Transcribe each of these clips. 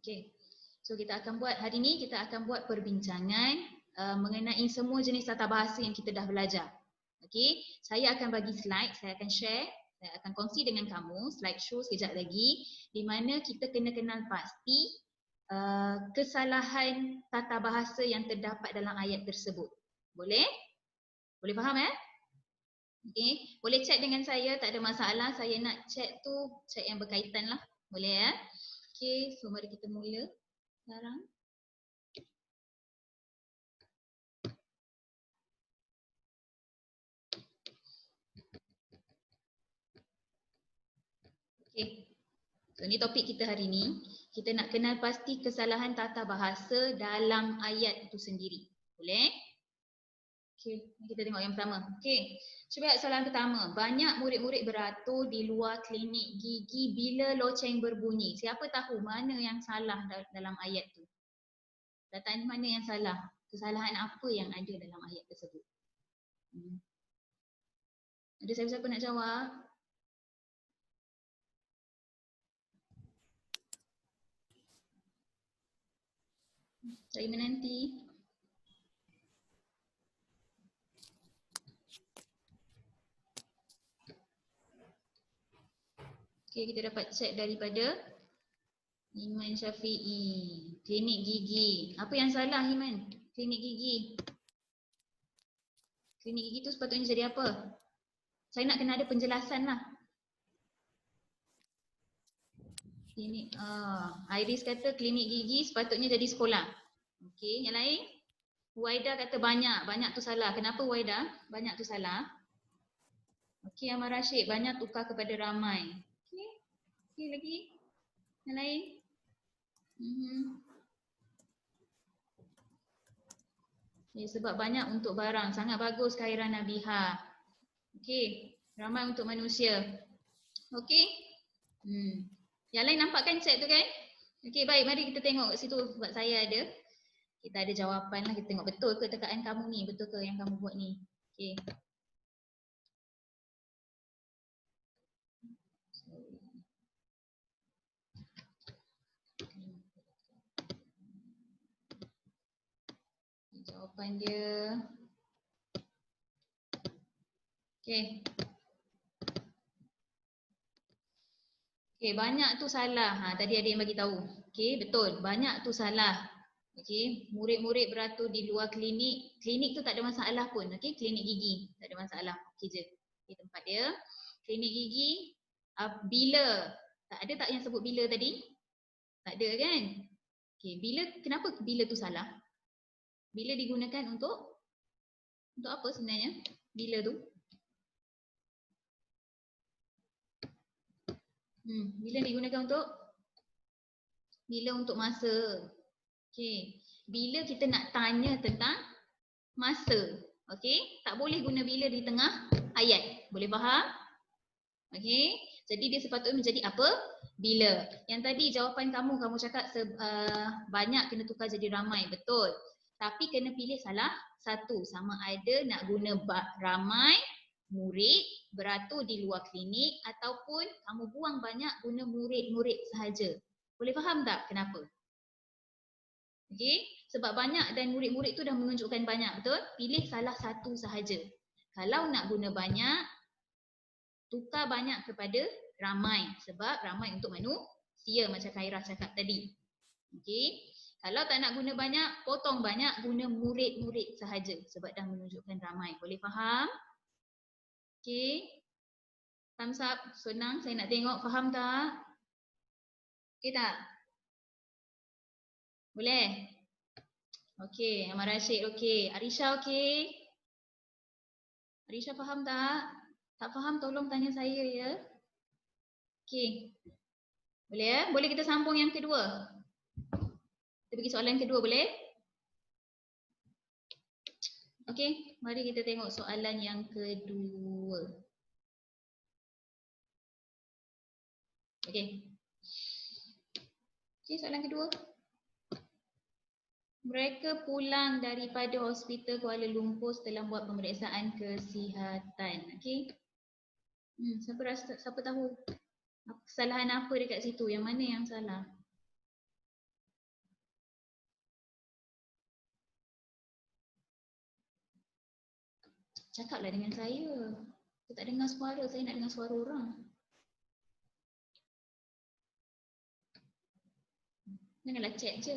Okey. So kita akan buat hari ni, kita akan buat perbincangan mengenai semua jenis tata bahasa yang kita dah belajar. Okey, saya akan bagi slide, saya akan share, saya akan kongsi dengan kamu slide show sekejap lagi di mana kita kena kenal pasti kesalahan tata bahasa yang terdapat dalam ayat tersebut. Boleh? Boleh faham Okey, boleh chat dengan saya, tak ada masalah. Saya nak chat tu chat yang berkaitan lah. Boleh Okey, so mari kita mula sekarang. Okey. So ni topik kita hari ni. Kita nak kenal pasti kesalahan tata bahasa dalam ayat itu sendiri. Boleh? Okey, kita tengok yang pertama. Okey. Cuba soalan pertama. Banyak murid-murid beratur di luar klinik gigi bila loceng berbunyi. Siapa tahu mana yang salah dalam ayat tu? Dataan mana yang salah? Kesalahan apa yang ada dalam ayat tersebut? Ada siapa-siapa nak jawab? Saya menanti. Okey, kita dapat cek daripada Iman Syafi'i. Klinik gigi. Apa yang salah Iman? Klinik gigi. Klinik gigi tu sepatutnya jadi apa? Saya nak kena ada penjelasan lah. Klinik, Iris kata klinik gigi sepatutnya jadi sekolah. Okey, yang lain? Waida kata banyak tu salah. Kenapa Waida? Banyak tu salah. Okey, Ahmad Rashid, banyak tukar kepada ramai. Okey, okey lagi? Yang lain? Okay, sebab banyak untuk barang. Sangat bagus Khairan Nabiha. Okey, ramai untuk manusia. Okey? Yang lain nampak kan chat tu kan? Okey, baik. Mari kita tengok kat situ sebab saya ada. Kita ada jawapan lah. Kita tengok betul ke tekaan kamu ni? Betul ke yang kamu buat ni? Okey. Jawapan dia. Okey. Okey, banyak tu salah. Tadi ada yang bagi tahu. Okey, betul. Banyak tu salah. Okey, murid-murid beratur di luar klinik. Klinik tu tak ada masalah pun. Okey, klinik gigi. Tak ada masalah. Okey je. Okey, tempat dia. Klinik gigi. Bila. Tak ada tak yang sebut bila tadi? Tak ada kan? Okey, bila, kenapa bila tu salah? Bila digunakan untuk apa sebenarnya? Bila tu? Bila digunakan untuk? Bila untuk masa. Okey. Bila kita nak tanya tentang masa. Okey. Tak boleh guna bila di tengah ayat. Boleh faham? Okey. Jadi dia sepatutnya menjadi apa? Bila. Yang tadi jawapan kamu cakap banyak kena tukar jadi ramai. Betul. Tapi kena pilih salah satu. Sama ada nak guna ramai murid beratur di luar klinik ataupun kamu buang banyak guna murid-murid sahaja. Boleh faham tak kenapa? Okey, sebab banyak dan murid-murid tu dah menunjukkan banyak, betul? Pilih salah satu sahaja. Kalau nak guna banyak, tukar banyak kepada ramai sebab ramai untuk manusia macam Khairah cakap tadi. Okey. Kalau tak nak guna banyak, potong banyak guna murid-murid sahaja sebab dah menunjukkan ramai. Boleh faham? Okey. Thumbs up. Senang saya nak tengok. Faham tak? Okey tak? Boleh? Okey. Ahmad Rashid okey. Arisha okey? Arisha faham tak? Tak faham tolong tanya saya ya. Okey. Boleh Boleh kita sambung yang kedua? Kita pergi soalan kedua boleh? Okey, mari kita tengok soalan yang kedua. Okey. Okey, soalan kedua. Mereka pulang daripada hospital Kuala Lumpur setelah buat pemeriksaan kesihatan. Okey. Siapa tahu kesalahan apa dekat situ? Yang mana yang salah? Cakaplah dengan saya. Saya tak dengar suara, saya nak dengar suara orang. Janganlah chat je.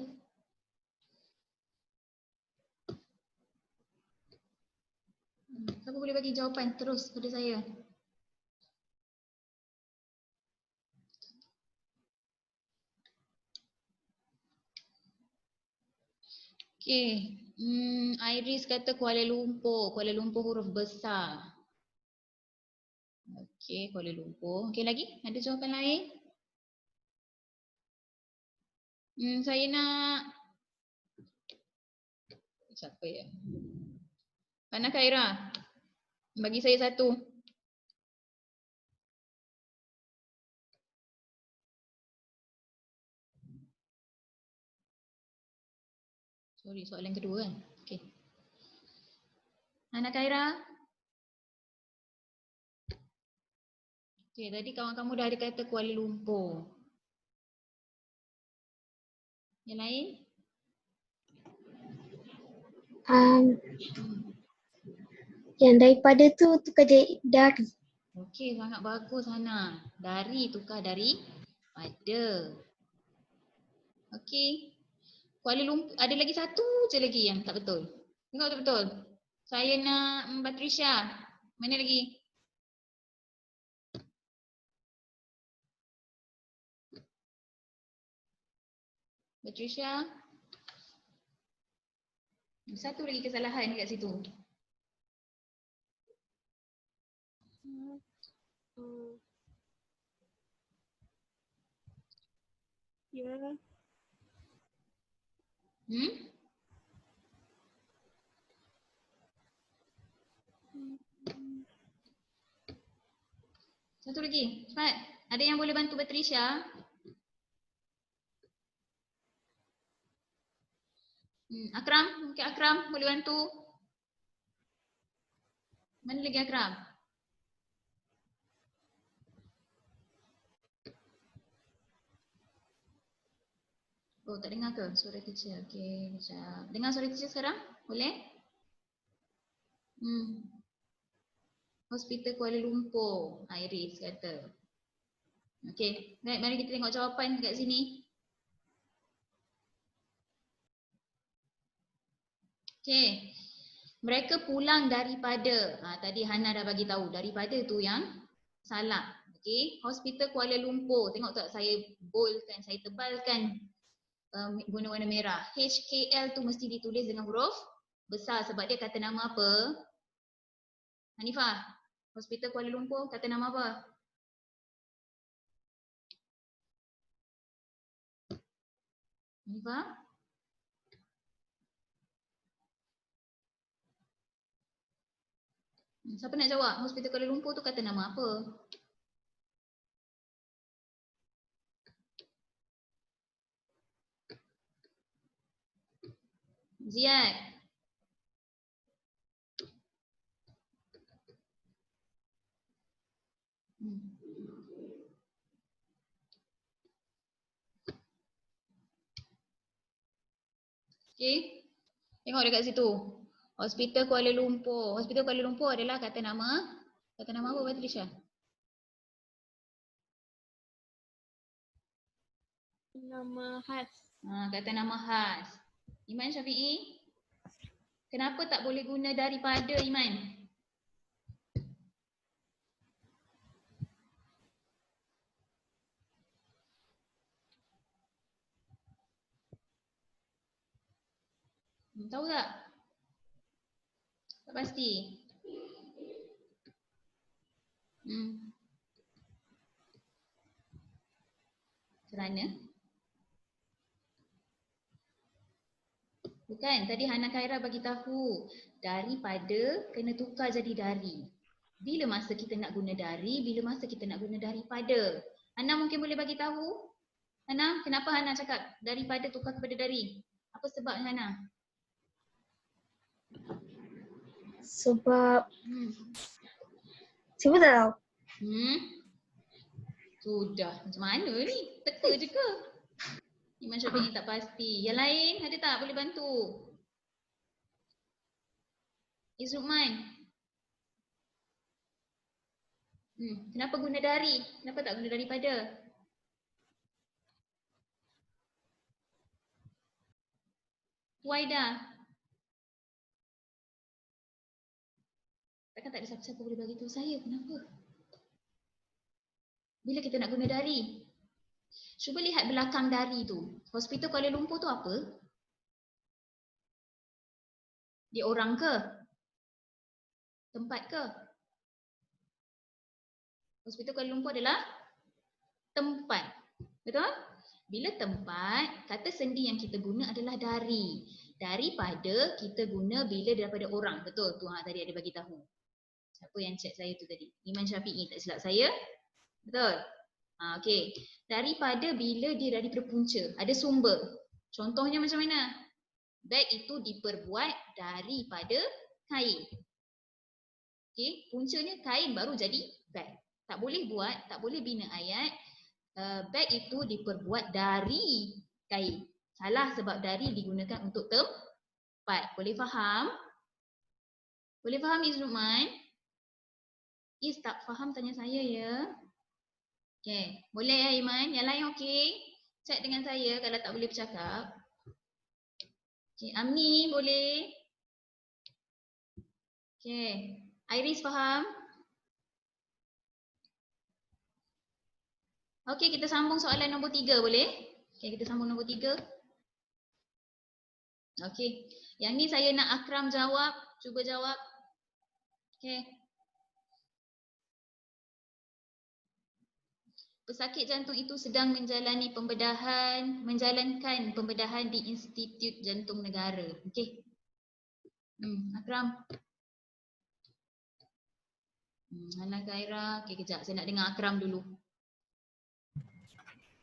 Siapa boleh bagi jawapan terus pada saya? Okay. Iris kata Kuala Lumpur. Kuala Lumpur huruf besar. Okay, Kuala Lumpur. Okay, lagi? Ada jawapan lain? Saya nak... Siapa ya? Hana Khaira. Bagi saya satu. Sorry, soalan kedua kan? Okay. Hana Khaira. Okay, tadi kawan kamu dah ada kata Kuala Lumpur. Yang lain? Yang daripada tu tukar jadi dari. Okey, sangat bagus Hana. Dari tukar dari pada. Okey. Kuala Lumpur, ada lagi satu je lagi yang tak betul. Tengok betul-betul. Saya nak Batrisha. Mana lagi? Batrisha. Satu lagi kesalahan dekat situ. Ya. Satu lagi. Cepat. Ada yang boleh bantu Batrisha? Akram. Mungkin Akram boleh bantu. Mana lagi Akram? Oh, tak dengar ke suara teacher? Okey, sekejap. Dengar suara teacher sekarang? Boleh? Hospital Kuala Lumpur, Iris kata. Okey, baik, mari kita tengok jawapan dekat sini. Okey. Mereka pulang daripada, tadi Hana dah bagi tahu, daripada tu yang salah. Okey, Hospital Kuala Lumpur. Tengok tak saya boldkan, saya tebalkan guna warna merah. HKL tu mesti ditulis dengan huruf besar sebab dia kata nama apa? Hanifah, Hospital Kuala Lumpur kata nama apa? Hanifah? Siapa nak jawab? Hospital Kuala Lumpur tu kata nama apa? Ziad. Okey. Tengok dekat situ. Hospital Kuala Lumpur. Hospital Kuala Lumpur adalah kata nama apa Batrisha? Nama khas. Kata nama khas. Iman Syafi'i? Kenapa tak boleh guna daripada Iman? Tahu tak? Tak pasti. Kerana? Bukan, tadi Hana Khaira bagi tahu daripada kena tukar jadi dari. Bila masa kita nak guna dari, bila masa kita nak guna daripada. Hana mungkin boleh bagi tahu? Hana, kenapa Hana cakap daripada tukar kepada dari? Apa sebabnya Hana? Sebab siapa tak tahu. Sudah, macam mana ni? Teka je ke? Iman Syafiq tak pasti. Yang lain ada tak boleh bantu? Izzuman. Kenapa guna dari? Kenapa tak guna daripada? Waida. Takkan tak ada siapa-siapa boleh bagi tahu saya kenapa? Bila kita nak guna dari? Cuba lihat belakang dari tu. Hospital Kuala Lumpur tu apa? Dia orang ke? Tempat ke? Hospital Kuala Lumpur adalah tempat. Betul? Bila tempat, kata sendi yang kita guna adalah dari. Daripada kita guna bila daripada orang. Betul? Tu tadi ada bagi tahu. Siapa yang cek saya tu tadi? Iman Syafi'i, tak silap saya. Betul? Okey. Daripada bila dia daripada punca. Ada sumber. Contohnya macam mana? Beg itu diperbuat daripada kain. Okey, puncanya kain baru jadi beg. Tak boleh buat, tak boleh bina ayat beg itu diperbuat dari kain. Salah sebab dari digunakan untuk tempat. Boleh faham? Boleh faham Iz Luqman? Iz tak faham tanya saya ya. Okey, boleh ya Iman? Yang lain okey? Chat dengan saya kalau tak boleh bercakap. Okey, Amni boleh? Okey, Iris faham? Okey, kita sambung soalan nombor 3 boleh? Okey, kita sambung nombor 3. Okey, yang ni saya nak Akram jawab. Cuba jawab. Okey. Pesakit jantung itu sedang menjalankan pembedahan di Institut Jantung Negara. Okey. Akram. Hana Khaira. Okey, kejap. Saya nak dengar Akram dulu.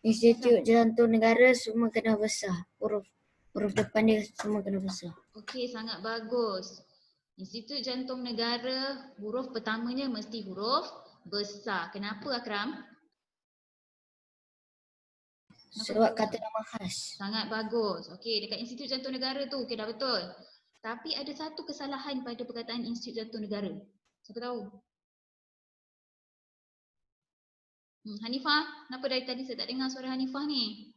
Institut Jantung Negara semua kena besar. Huruf depan dia semua kena besar. Okey, sangat bagus. Institut Jantung Negara, huruf pertamanya mesti huruf besar. Kenapa Akram? Sebab kata nama khas. Sangat bagus. Okey, dekat Institut Jantung Negara tu, okey dah betul. Tapi ada satu kesalahan pada perkataan Institut Jantung Negara. Siapa tahu? Hanifah, kenapa dari tadi saya tak dengar suara Hanifah ni?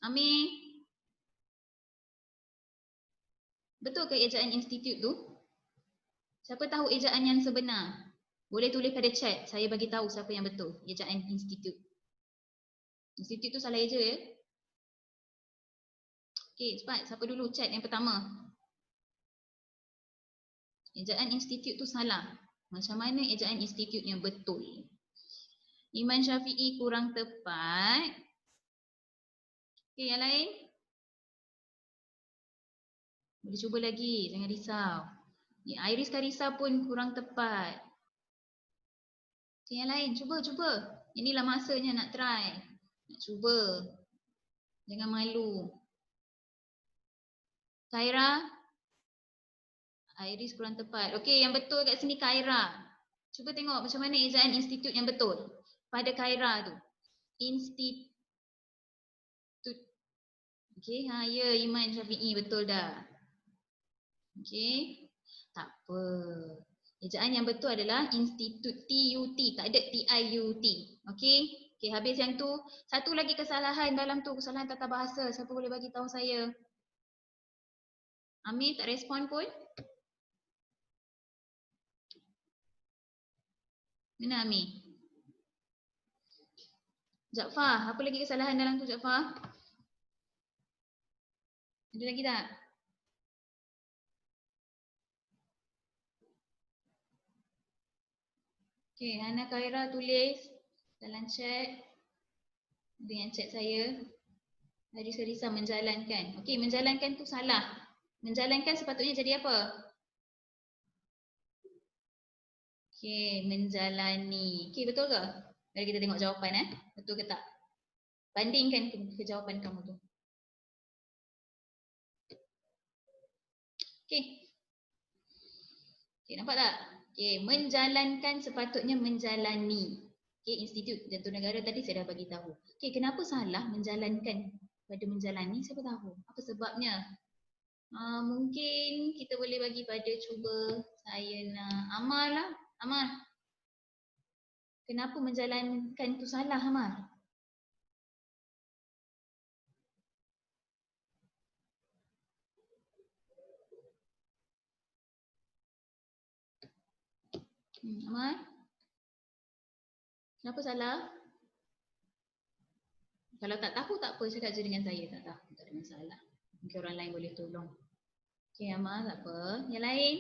Amir? Betul ke ejaan institut tu? Siapa tahu ejaan yang sebenar? Boleh tulis pada chat, saya bagi tahu siapa yang betul ejaan institut. Institut tu salah eja ya? Okey, cepat. Siapa dulu chat yang pertama? Ejaan institut tu salah. Macam mana ejaan institut yang betul? Iman Syafi'i kurang tepat. Okey, yang lain? Boleh cuba lagi, jangan risau. Iris Karisa pun kurang tepat. Okey, yang lain, cuba. Inilah masanya nak try. Nak cuba. Jangan malu. Khaira? Iris kurang tepat. Okey, yang betul kat sini Khaira. Cuba tengok macam mana ejaan institut yang betul. Pada Khaira tu. Institut. Okey, ya Iman Syafi'i betul dah. Okey. Tak apa. Ejaan yang betul adalah institut TUT, tak ada TIUT. Okey. Okey, habis yang tu. Satu lagi kesalahan dalam tu, kesalahan tata bahasa. Siapa boleh bagi tahu saya? Amir tak respon pun? Mana Amir? Jaafar, apa lagi kesalahan dalam tu Jaafar? Ada lagi tak? Okay, Hana Khaira tulis dalam chat dengan chat saya. Haris Karisa menjalankan. Okay, menjalankan tu salah. Menjalankan sepatutnya jadi apa? Okay, menjalani. Okay, betul ke? Mari kita tengok jawapan betul ke tak? Bandingkan ke jawapan kamu tu. Okay. Okay, nampak tak? Okay, menjalankan sepatutnya menjalani. Okay, Institut Jantung Negara tadi saya dah bagi tahu. Okay, kenapa salah menjalankan pada menjalani? Siapa tahu? Apa sebabnya? Mungkin kita boleh bagi pada cuba saya nak Amal lah. Amal. Kenapa menjalankan tu salah, Amar? Amar? Kenapa salah? Kalau tak tahu tak apa, cakap je dengan saya. Tak tahu, tak ada masalah. Mungkin orang lain boleh tolong. Okay, Amar, tak apa. Yang lain?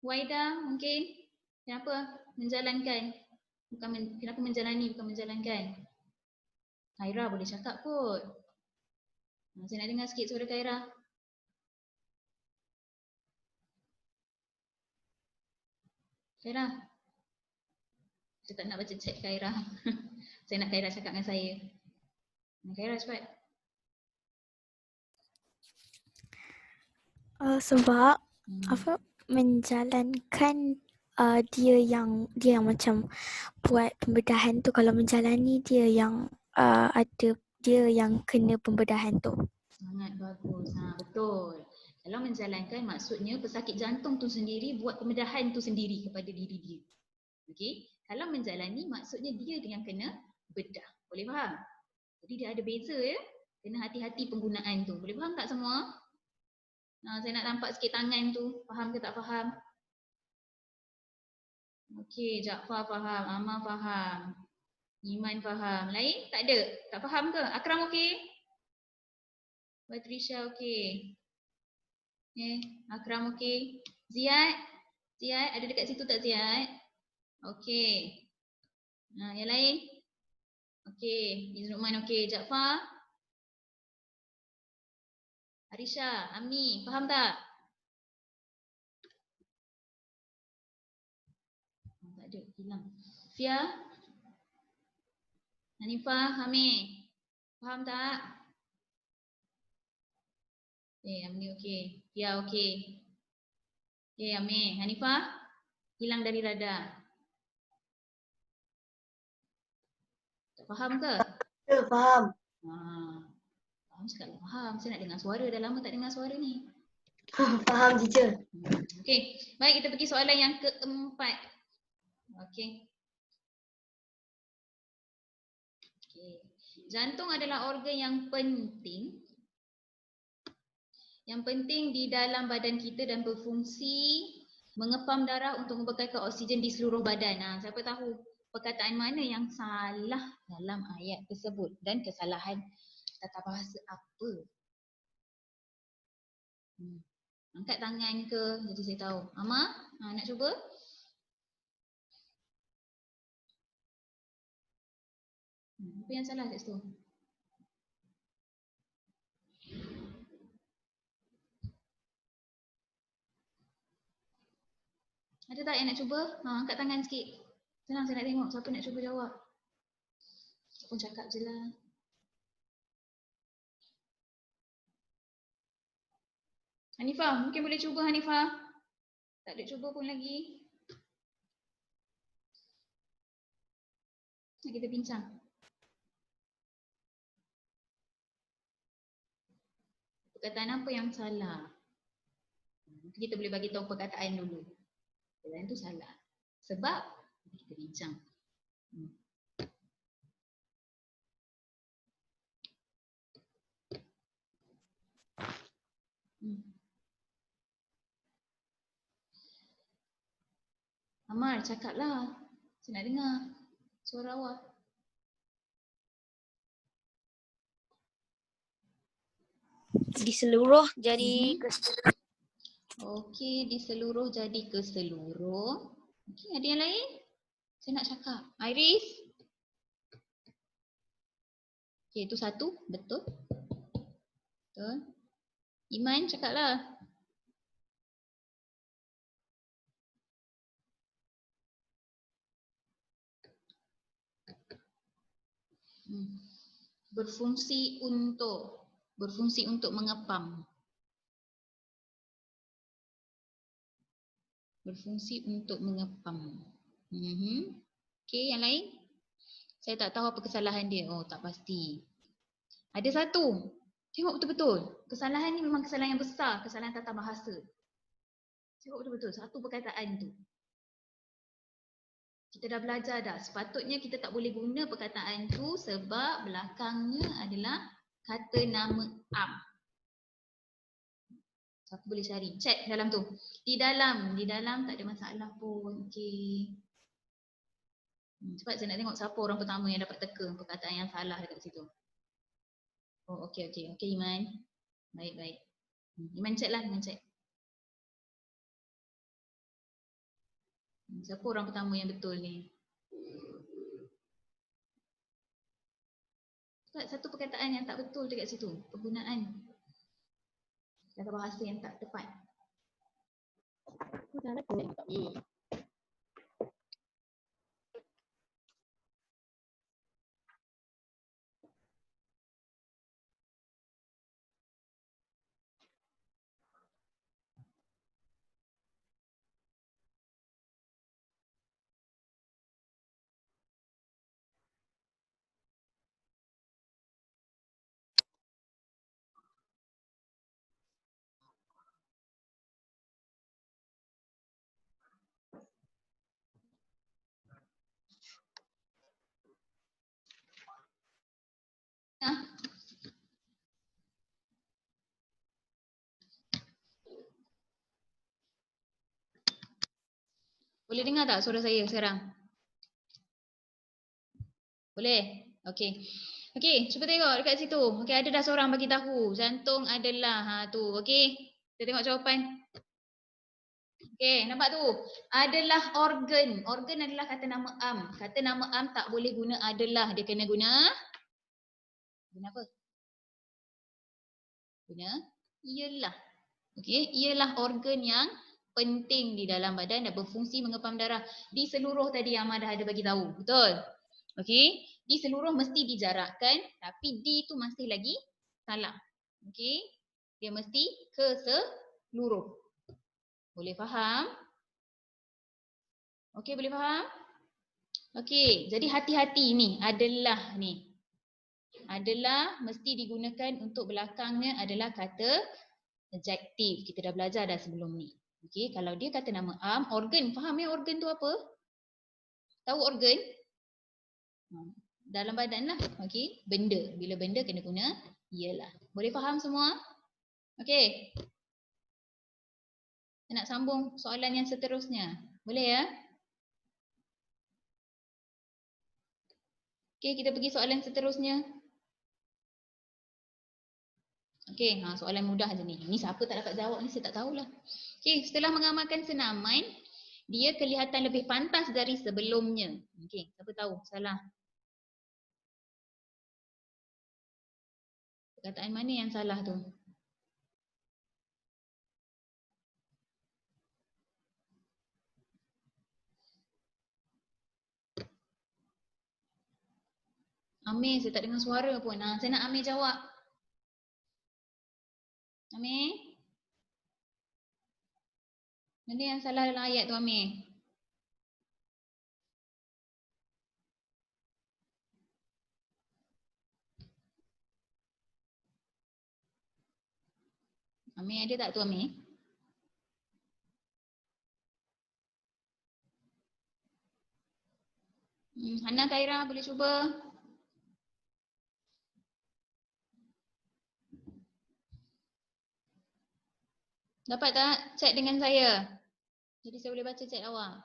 Waida, mungkin? Kenapa menjalankan? Kenapa menjalani, bukan menjalankan? Khaira boleh cakap kot. Saya nak dengar sikit suara Khaira. Khaira. Saya tak nak baca chat Khaira. Saya nak Khaira cakap dengan saya. Khaira cepat. Sebab apa menjalankan dia yang macam buat pembedahan tu, kalau menjalani dia yang ada dia yang kena pembedahan tu. Sangat bagus. Betul. Kalau menjalankan maksudnya pesakit jantung tu sendiri buat pembedahan tu sendiri kepada diri dia. Okey. Kalau menjalani maksudnya dia yang kena bedah. Boleh faham? Jadi dia ada beza ya. Kena hati-hati penggunaan tu. Boleh faham tak semua? Saya nak nampak sikit tangan tu. Faham ke tak faham? Okey, Jaafar faham, Amar faham, Iman faham. Lain? Tak ada? Tak faham ke? Akram okey? Batrisha okey. Akram okey. Ziad? Ziad ada dekat situ tak Ziad? Okey. Yang lain? Okey. Izzuman okey. Jaafar? Arisha, Amni, faham tak? Tak ada, hilang. Fia? Hanifah, Hamid, faham tak? Amni okey. Fia okey. Amir. Hanifah? Hilang dari radar. Tak faham ke? Ya, faham. Faham cakap faham. Saya nak dengar suara. Dah lama tak dengar suara ni. Faham, teacher. Okey. Baik, kita pergi soalan yang keempat. Okey. Jantung adalah organ yang penting. Yang penting di dalam badan kita dan berfungsi mengepam darah untuk membekalkan oksigen di seluruh badan. Siapa tahu perkataan mana yang salah dalam ayat tersebut dan kesalahan tata bahasa apa? Angkat tangan ke? Jadi saya tahu. Amar, nak cuba? Apa yang salah kat situ? Ada tak yang nak cuba? Angkat tangan sikit. Senang saya nak tengok siapa nak cuba jawab. Saya pun cakap je lah. Hanifah, mungkin boleh cuba Hanifah. Tak ada cuba pun lagi. Kita bincang. Perkataan apa yang salah? Kita boleh bagi tahu perkataan dulu. Perkataan itu salah. Sebab kita bincang. Amar, cakaplah. Saya nak dengar suara awak. Di seluruh jadi keseluruh. Okey, di seluruh jadi keseluruh. Okey, ada yang lain? Saya nak cakap. Iris? Okey, itu satu. Betul. Betul. Iman, cakaplah. Berfungsi untuk mengepam. Berfungsi untuk mengepam. Okey, yang lain? Saya tak tahu apa kesalahan dia. Oh, tak pasti. Ada satu. Tengok betul-betul. Kesalahan ni memang kesalahan yang besar. Kesalahan tata bahasa. Tengok betul-betul. Satu perkataan tu. Kita dah belajar dah. Sepatutnya kita tak boleh guna perkataan tu sebab belakangnya adalah kata nama am. Siapa boleh cari? Check dalam tu. Di dalam tak ada masalah pun. Okey. Cepat saya nak tengok siapa orang pertama yang dapat teka perkataan yang salah dekat situ. Oh, okey. Okey Iman. Baik. Iman check lah, Iman check. Siapa orang pertama yang betul ni? Sebab satu perkataan yang tak betul dekat situ. Penggunaan kata bahasa yang tak tepat. Boleh dengar tak suara saya sekarang? Boleh? Okey. Okey, cuba tengok dekat situ. Okey, ada dah seorang bagi tahu. Jantung adalah tu. Okey. Kita tengok jawapan. Okey, nampak tu? Adalah organ. Organ adalah kata nama am. Kata nama am tak boleh guna adalah. Dia kena guna apa? Guna ialah. Okey, ialah organ yang penting di dalam badan dan berfungsi mengepam darah di seluruh tadi yang Amah dah ada bagi tahu. Betul? Okey, di seluruh mesti dijarakkan tapi di tu masih lagi salah. Okey, dia mesti ke seluruh. Boleh faham? Okey, boleh faham? Okey, jadi hati-hati ni adalah ni. Adalah mesti digunakan untuk belakangnya adalah kata adjektif. Kita dah belajar dah sebelum ni. Okey, kalau dia kata nama am, organ. Faham ya organ tu apa? Tahu organ? Dalam badan lah. Okey, benda. Bila benda kena guna ialah. Boleh faham semua? Okey. Saya nak sambung soalan yang seterusnya. Boleh ya? Okey, kita pergi soalan seterusnya. Okey, soalan mudah je ni. Ni siapa tak dapat jawab ni saya tak tahulah. Okey, setelah mengamalkan senaman, dia kelihatan lebih pantas dari sebelumnya. Okey, siapa tahu? Salah. Perkataan mana yang salah tu? Amir, saya tak dengar suara pun. Saya nak Amir jawab. Amir? Mana yang salah dalam ayat tu Amir? Amir ada tak tu Amir? Hana Khairah boleh cuba? Dapat tak? Chat dengan saya. Jadi saya boleh baca chat awak.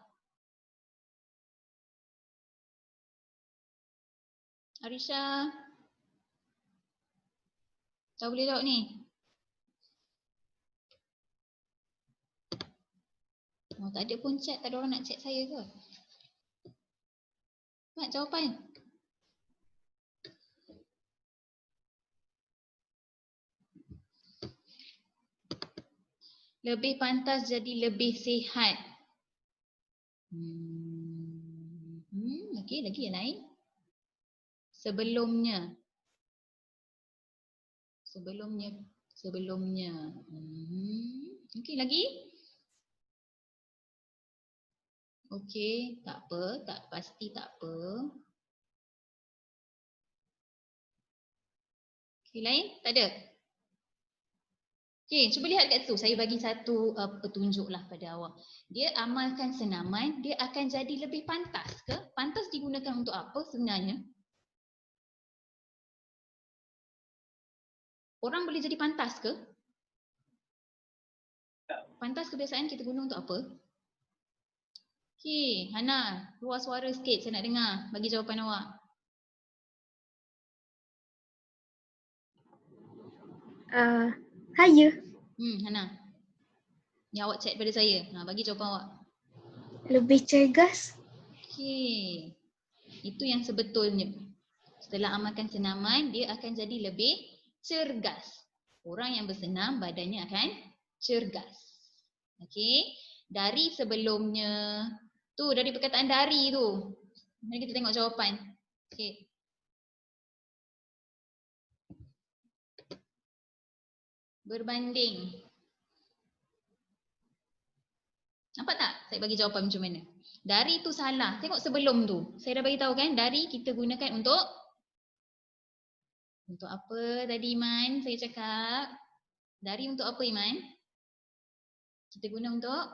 Arisha. Tak boleh jawab ni. Oh, tak ada pun chat. Tak ada orang nak chat saya ke? Nak jawapan? Lebih pantas jadi lebih sihat. Okey, lagi yang lain. Sebelumnya. Okey, lagi? Okey, tak apa, tak pasti tak apa. Okey, lain? Tak ada? Okey, cuba lihat kat situ. Saya bagi satu petunjuk lah pada awak. Dia amalkan senaman, dia akan jadi lebih pantas ke? Pantas digunakan untuk apa sebenarnya? Orang boleh jadi pantas ke? Pantas kebiasaan kita guna untuk apa? Okey, Hana, keluar suara sikit saya nak dengar. Bagi jawapan awak. Haya. Hana. Yang awak chat pada saya. Bagi jawapan awak. Lebih cergas. Okey. Itu yang sebetulnya. Setelah amalkan senaman, dia akan jadi lebih cergas. Orang yang bersenam, badannya akan cergas. Okey. Dari sebelumnya. Tu, dari perkataan dari tu. Mari kita tengok jawapan. Okey. Berbanding. Nampak tak saya bagi jawapan macam mana? Dari tu salah. Tengok sebelum tu. Saya dah bagi tahu kan, dari kita gunakan untuk apa tadi Iman? Saya cakap. Dari untuk apa Iman? Kita guna untuk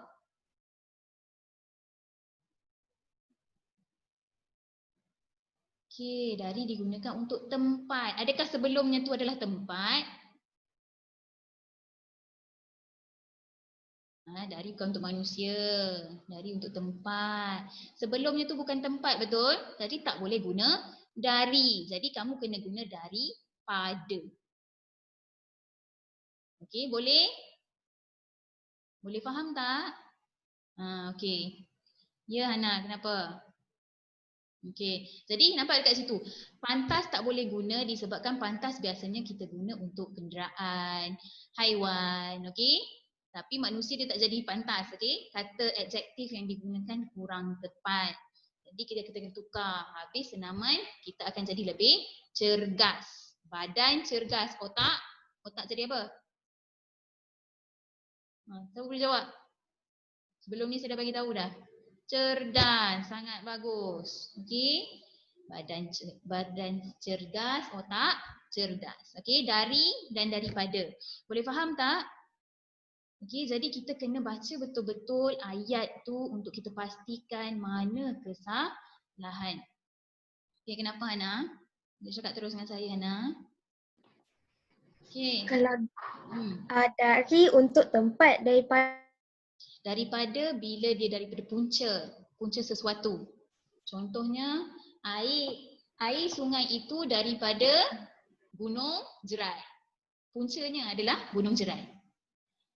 okey, dari digunakan untuk tempat. Adakah sebelumnya tu adalah tempat? Dari bukan untuk manusia. Dari untuk tempat. Sebelumnya tu bukan tempat, betul? Jadi tak boleh guna dari. Jadi kamu kena guna dari pada. Okey, boleh? Boleh faham tak? Okey. Ya Hana, kenapa? Okey. Jadi nampak dekat situ. Pantas tak boleh guna disebabkan pantas biasanya kita guna untuk kenderaan, haiwan, okey? Tapi manusia dia tak jadi pantas, okey? Kata adjektif yang digunakan kurang tepat. Jadi kita kena tukar. Habis senaman, kita akan jadi lebih cergas. Badan cergas, otak jadi apa? Siapa boleh jawab? Sebelum ni saya dah bagi tahu dah. Cerdas, sangat bagus. Okey. Badan cerdas, otak cerdas. Okey, dari dan daripada. Boleh faham tak? Okey, jadi kita kena baca betul-betul ayat tu untuk kita pastikan mana kesalahan. Okey, kenapa Hana? Boleh cakap terus dengan saya Hana. Okey. Kalau dari untuk tempat, Daripada bila dia daripada punca sesuatu. Contohnya air sungai itu daripada Gunung Jerai. Puncanya adalah Gunung Jerai.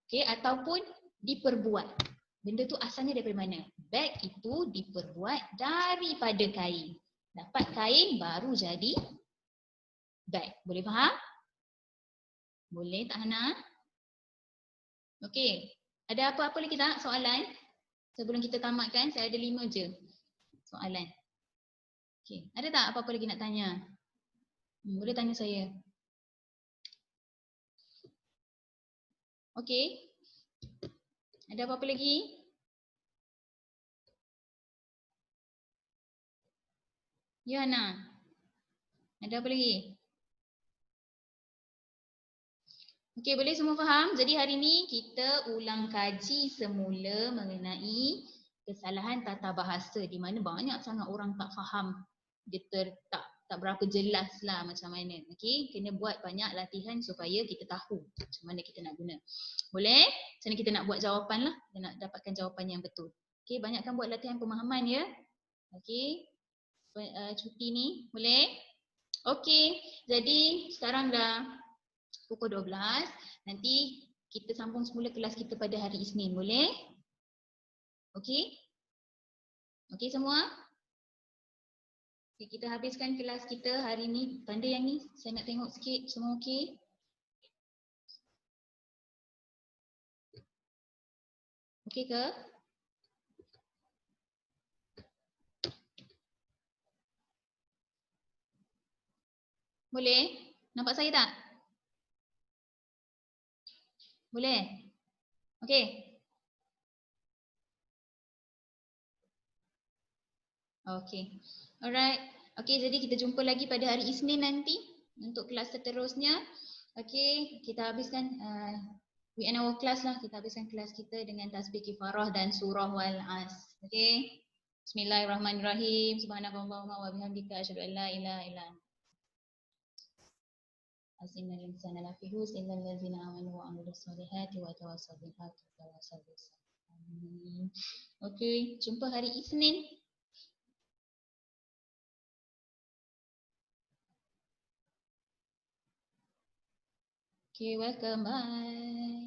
Okey, ataupun diperbuat. Benda tu asalnya daripada mana? Beg itu diperbuat daripada kain. Dapat kain baru jadi beg. Boleh faham? Boleh tak Hana? Okey. Ada apa-apa lagi tak soalan? Sebelum kita tamatkan, saya ada 5 je soalan. Okey. Ada tak apa-apa lagi nak tanya? Boleh tanya saya. Okey. Ada apa-apa lagi? Ya Hana. Ada apa lagi? Okey, boleh semua faham? Jadi hari ni kita ulang kaji semula mengenai kesalahan tata bahasa di mana banyak sangat orang tak faham. Dia tak berapa jelas lah macam mana. Okey, kena buat banyak latihan supaya kita tahu macam mana kita nak guna. Boleh? Macam mana kita nak buat jawapan lah. Kita nak dapatkan jawapan yang betul. Okey, banyakkan buat latihan pemahaman ya. Okey, cuti ni boleh? Okey, jadi sekarang dah pukul 12, nanti kita sambung semula kelas kita pada hari Isnin, boleh? Okey? Okey semua? Okay, kita habiskan kelas kita hari ni. Tanda yang ni, saya nak tengok sikit, semua okey? Okey ke? Boleh? Nampak saya tak? Boleh? Okey? Okey. Alright. Okey, jadi kita jumpa lagi pada hari Isnin nanti untuk kelas seterusnya. Okey, kita habiskan we end our class lah. Kita habiskan kelas kita dengan tasbih kifarah dan surah wal as. Okay. Bismillahirrahmanirrahim. Subhanakallahumma wa bihamdika asyhadu an la ilaha illa anta astaghfiruka wa atubu ilaik. Innal ladzina amanu wa amilus solihati wa tawassaw bil haqqi wa tawassaw bis sabr. Okay, jumpa hari Isnin. Okay, welcome. Bye.